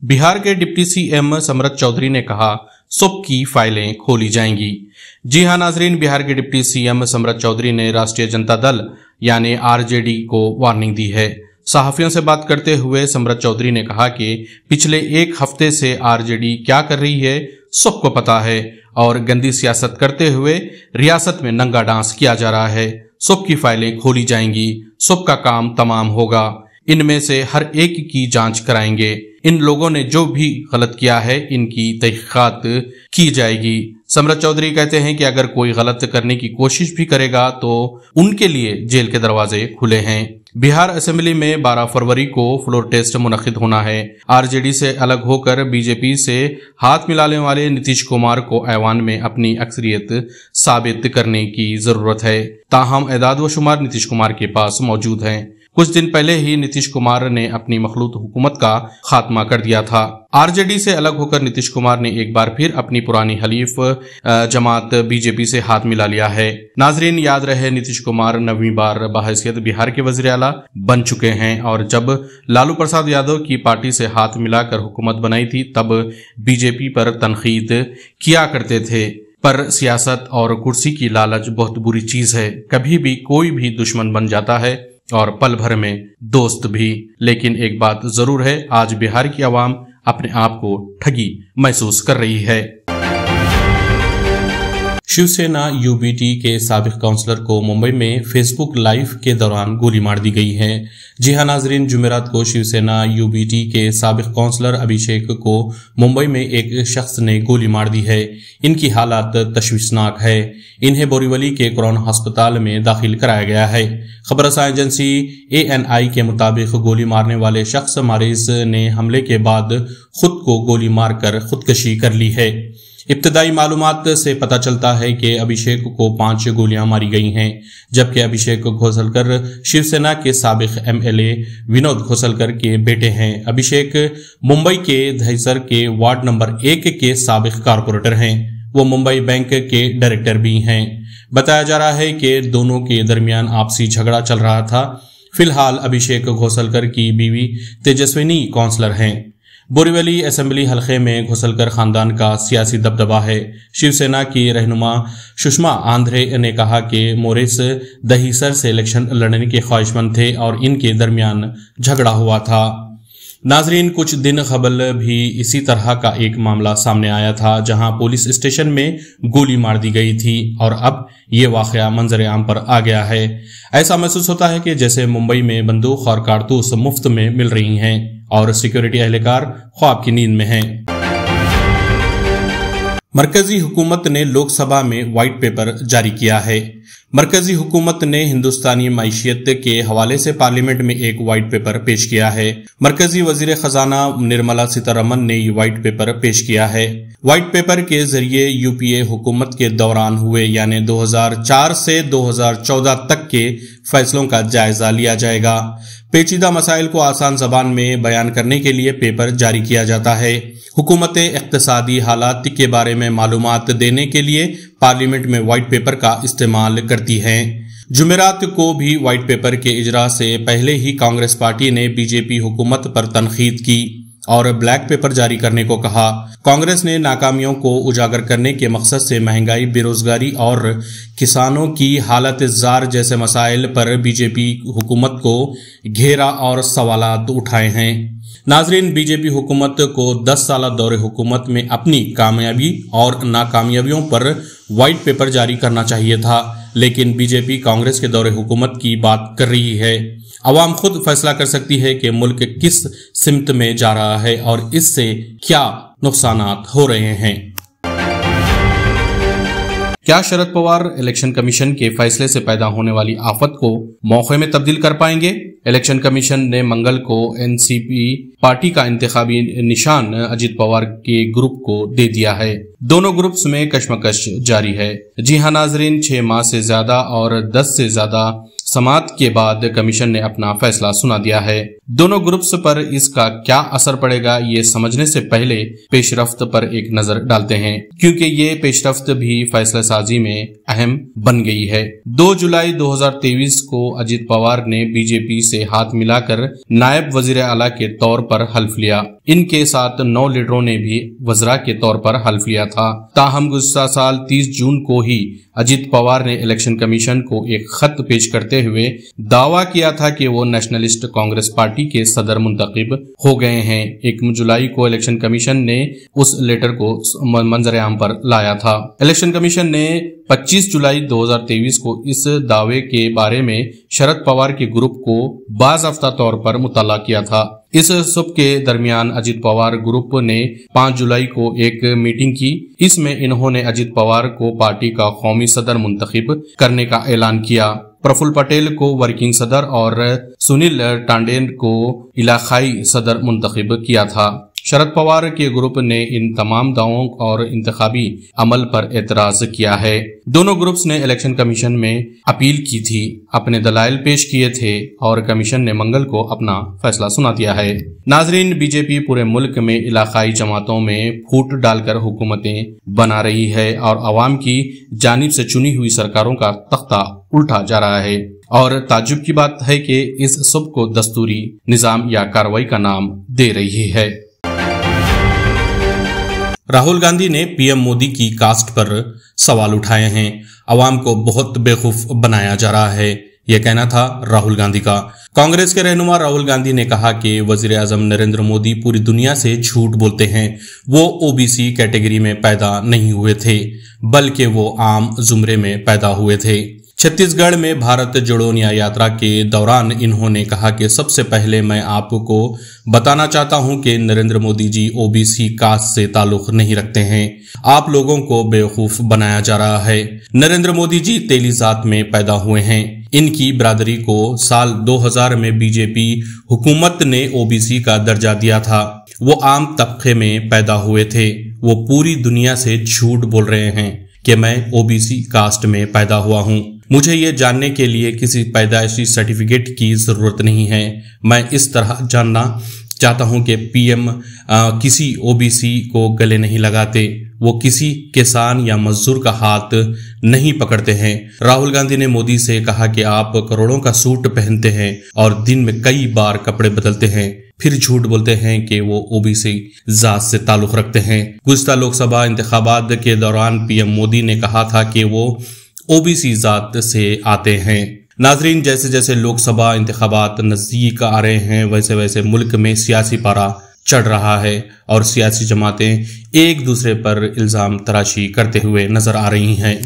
बिहार के deputy CM समरथ चौधरी ने कहा, सुप की फाइलें खोली जाएंगी। जी हां नाजरीन, बिहार के डिप्टी सीएम समरथ चौधरी ने राष्ट्रीय जनता दल यानी आरजेडी को वार्निंग दी है। सहाफियों से बात करते हुए समरथ चौधरी ने कहा कि पिछले एक हफ्ते से आरजेडी क्या कर रही है सबको पता है और गंदी सियासत करते हुए रियासत में नंगा डांस किया जा रहा है। सब की फाइलें खोली जाएंगी, सबका काम तमाम होगा, इनमें से हर एक की जांच कराएंगे। इन लोगों ने जो भी गलत किया है इनकी तहकीकात की जाएगी। समरथ चौधरी कहते हैं कि अगर कोई गलत करने की कोशिश भी करेगा तो उनके लिए जेल के दरवाजे खुले हैं। बिहार असेंबली में 12 फरवरी को फ्लोर टेस्ट मुनक्किद होना है। आरजेडी से अलग होकर बीजेपी से हाथ मिलाने वाले नीतीश कुमार को ऐवान में अपनी अक्सरियत साबित करने की जरूरत है। ताहम एदाद व शुमार नीतीश कुमार के पास मौजूद हैं। कुछ दिन पहले ही नीतीश कुमार ने अपनी मखलूत हुकूमत का खात्मा कर दिया था। आरजेडी से अलग होकर नीतीश कुमार ने एक बार फिर अपनी पुरानी हलीफ जमात बीजेपी से हाथ मिला लिया है। नाजरीन, याद रहे नीतीश कुमार 9वीं बार बहैसियत बिहार के वज़ीर आला बन चुके हैं और जब लालू प्रसाद यादव की पार्टी से हाथ मिलाकर हुकूमत बनाई थी तब बीजेपी पर तनकीद किया करते थे। पर सियासत और कुर्सी की लालच बहुत बुरी चीज है। कभी भी कोई भी दुश्मन बन जाता है और पल भर में दोस्त भी। लेकिन एक बात जरूर है, आज बिहार की आवाम अपने आप को ठगी महसूस कर रही है। शिवसेना यूबीटी के साबिक काउंसलर को मुंबई में फेसबुक लाइव के दौरान गोली मार दी गई है। जी हां नाजरीन, जुमेरात को शिवसेना यूबीटी के साबिक काउंसलर अभिषेक को मुंबई में एक शख्स ने गोली मार दी है। इनकी हालत तशवीशनाक है। इन्हें बोरीवली के कोरोना अस्पताल में दाखिल कराया गया है। खबर रसां एजेंसी ANI के मुताबिक गोली मारने वाले शख्स मरीज ने हमले के बाद खुद को गोली मारकर खुदकशी कर ली है। इब्तदाई मालूमात से पता चलता है कि अभिषेक को 5 गोलियां मारी गई हैं, जबकि अभिषेक घोसलकर शिवसेना के साबिक MLA विनोद घोसलकर के बेटे हैं। अभिषेक मुंबई के दहिसर के वार्ड नंबर 1 के साबिक कारपोरेटर हैं। वो मुंबई बैंक के डायरेक्टर भी हैं। बताया जा रहा है कि दोनों के दरमियान आपसी झगड़ा चल रहा था। फिलहाल अभिषेक घोसलकर की बीवी तेजस्विनी काउंसलर हैं। बोरीवली असेंबली हलके में घोसलकर खानदान का सियासी दबदबा है। शिवसेना की रहनुमा सुषमा आंध्रे ने कहा कि मोरिस दहिसर से इलेक्शन लड़ने के ख्वाहिशमंद थे और इनके दरमियान झगड़ा हुआ था। नाजरीन, कुछ दिन कबल भी इसी तरह का एक मामला सामने आया था जहां पुलिस स्टेशन में गोली मार दी गई थी और अब ये वाकया मंजर आम पर आ गया है। ऐसा महसूस होता है कि जैसे मुंबई में बंदूक और कारतूस मुफ्त में मिल रही हैं और सिक्योरिटी एहलकार ख्वाब की नींद में हैं। मरकजी हुकूमत ने लोकसभा में व्हाइट पेपर जारी किया है। मरकजी हुकूमत ने हिंदुस्तानी मईशियत के हवाले से पार्लियामेंट में एक व्हाइट पेपर पेश किया है। मरकजी वजीर खजाना निर्मला सीतारमन ने ये व्हाइट पेपर पेश किया है। व्हाइट पेपर के जरिए यूपीए हुकूमत के दौरान हुए यानी 2004 से 2014 तक के फैसलों का जायजा लिया जाएगा। पेचीदा मसाइल को आसान जबान में बयान करने के लिए पेपर जारी किया जाता है। हुकूमतें इक्तिसादी हालात के बारे में मालूमात देने के लिए पार्लियामेंट में व्हाइट पेपर का इस्तेमाल करती हैं। जुमेरात को भी व्हाइट पेपर के इजरा से पहले ही कांग्रेस पार्टी ने बीजेपी हुकूमत पर तनकीद की और ब्लैक पेपर जारी करने को कहा। कांग्रेस ने नाकामियों को उजागर करने के मकसद से महंगाई, बेरोजगारी और किसानों की हालत जार जैसे मसाइल पर बीजेपी हुकूमत को घेरा और सवालात उठाए हैं। नाजरीन, बीजेपी हुकूमत को 10 साल दौरे हुकूमत में अपनी कामयाबी और नाकामयाबियों पर व्हाइट पेपर जारी करना चाहिए था, लेकिन बीजेपी कांग्रेस के दौरे हुकूमत की बात कर रही है। अवाम खुद फैसला कर सकती है कि मुल्क किस सिमत में जा रहा है और इससे क्या नुकसानात हो रहे हैं। क्या शरद पवार इलेक्शन कमीशन के फैसले से पैदा होने वाली आफत को मौके में तब्दील कर पाएंगे? इलेक्शन कमीशन ने मंगल को एनसीपी पार्टी का इंतखाबी निशान अजित पवार के ग्रुप को दे दिया है। दोनों ग्रुप्स में कशमकश जारी है। जी हां नाजरीन, 6 माह से ज्यादा और 10 से ज्यादा समाअत के बाद कमीशन ने अपना फैसला सुना दिया है। दोनों ग्रुप्स पर इसका क्या असर पड़ेगा ये समझने से पहले पेशरफ्त पर एक नजर डालते हैं, क्योंकि ये पेशरफ्त भी फैसला साजी में अहम बन गई है। 2 जुलाई 2023 को अजित पवार ने बीजेपी से हाथ मिलाकर नायब वजीर आला के तौर पर हल्फ लिया। इनके साथ 9 लीडरों ने भी वज़रा के तौर पर हल्फ लिया था। ताहम गुज़श्ता साल 30 जून को ही अजित पवार ने इलेक्शन कमीशन को एक खत पेश करते हुए दावा किया था कि वो नेशनलिस्ट कांग्रेस पार्टी के सदर मुंतखब हो गए हैं। 1 जुलाई को इलेक्शन कमीशन ने उस लेटर को मंजर-ए-आम पर लाया था। इलेक्शन कमीशन ने 25 जुलाई 2023 को इस दावे के बारे में शरद पवार के ग्रुप को बाज़ाफ्ता तौर पर मुतल्ला किया था। इस सब के दरमियान अजित पवार ग्रुप ने 5 जुलाई को एक मीटिंग की। इसमें इन्होंने अजित पवार को पार्टी का कौमी सदर मुंतखब करने का ऐलान किया। प्रफुल्ल पटेल को वर्किंग सदर और सुनील टांडेन को इलाकाई सदर मुंतखब किया था। शरद पवार के ग्रुप ने इन तमाम दावों और इंतखाबी अमल पर एतराज किया है। दोनों ग्रुप्स ने इलेक्शन कमीशन में अपील की थी, अपने दलाइल पेश किए थे और कमीशन ने मंगल को अपना फैसला सुना दिया है। नाजरीन, बीजेपी पूरे मुल्क में इलाकाई जमातों में फूट डालकर हुकूमतें बना रही है और अवाम की जानिब से चुनी हुई सरकारों का तख्ता उल्टा जा रहा है। और ताज्जुब की बात है कि इस सब को दस्तूरी निजाम या कार्रवाई का नाम दे रही है। राहुल गांधी ने पीएम मोदी की कास्ट पर सवाल उठाए हैं। अवाम को बहुत बेवकूफ बनाया जा रहा है, यह कहना था राहुल गांधी का। कांग्रेस के रहनुमा राहुल गांधी ने कहा कि वजीर आजम नरेंद्र मोदी पूरी दुनिया से झूठ बोलते हैं। वो ओबीसी कैटेगरी में पैदा नहीं हुए थे, बल्कि वो आम जुमरे में पैदा हुए थे। छत्तीसगढ़ में भारत जोड़ो न्याय यात्रा के दौरान इन्होंने कहा कि सबसे पहले मैं आपको बताना चाहता हूं कि नरेंद्र मोदी जी ओबीसी कास्ट से ताल्लुक नहीं रखते हैं। आप लोगों को बेवकूफ बनाया जा रहा है। नरेंद्र मोदी जी तेली जात में पैदा हुए हैं। इनकी बिरादरी को साल 2000 में बीजेपी हुकूमत ने ओबीसी का दर्जा दिया था। वो आम तबके में पैदा हुए थे। वो पूरी दुनिया से झूठ बोल रहे हैं कि मैं ओबीसी कास्ट में पैदा हुआ हूं। मुझे ये जानने के लिए किसी पैदाइशी सर्टिफिकेट की जरूरत नहीं है। मैं इस तरह जानना चाहता हूं कि पीएम किसी ओबीसी को गले नहीं लगाते, वो किसी किसान या मजदूर का हाथ नहीं पकड़ते हैं। राहुल गांधी ने मोदी से कहा कि आप करोड़ों का सूट पहनते हैं और दिन में कई बार कपड़े बदलते हैं, फिर झूठ बोलते हैं कि वो ओबीसी जात से ताल्लुक रखते हैं। गुज़श्ता लोकसभा इंतखाबात के दौरान पीएम मोदी ने कहा था कि वो ओबीसी जात से आते हैं। नाजरीन, जैसे जैसे लोकसभा इंतखाबात नजदीक आ रहे हैं, वैसे वैसे मुल्क में सियासी पारा चढ़ रहा है और सियासी जमातें एक दूसरे पर इल्जाम तराशी करते हुए नजर आ रही हैं।